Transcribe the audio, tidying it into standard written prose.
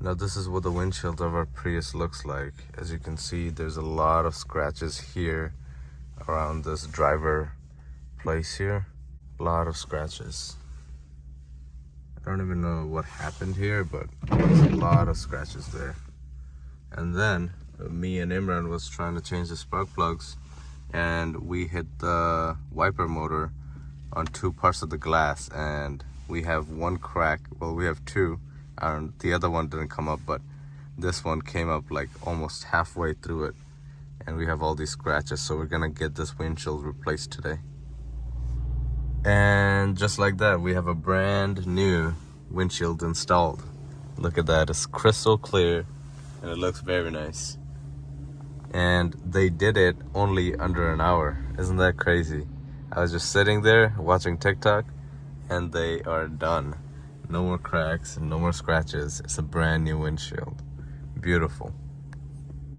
Now this is what the windshield of our Prius looks like. As you can see, there's a lot of scratches here around this driver place here. A lot of scratches. I don't even know what happened here, but there's a lot of scratches there. And then me and Imran was trying to change the spark plugs, and we hit the wiper motor on two parts of the glass, and we have one crack. Well, we have two, and the other one didn't come up, but this one came up like almost halfway through it, and we have all these scratches. So we're gonna get this windshield replaced today. And just like that, we have a brand new windshield installed. Look at that, it's crystal clear and it looks very nice. And they did it only under an hour. Isn't that crazy? I was just sitting there watching TikTok and they are done. No more cracks, no more scratches. It's a brand new windshield. Beautiful.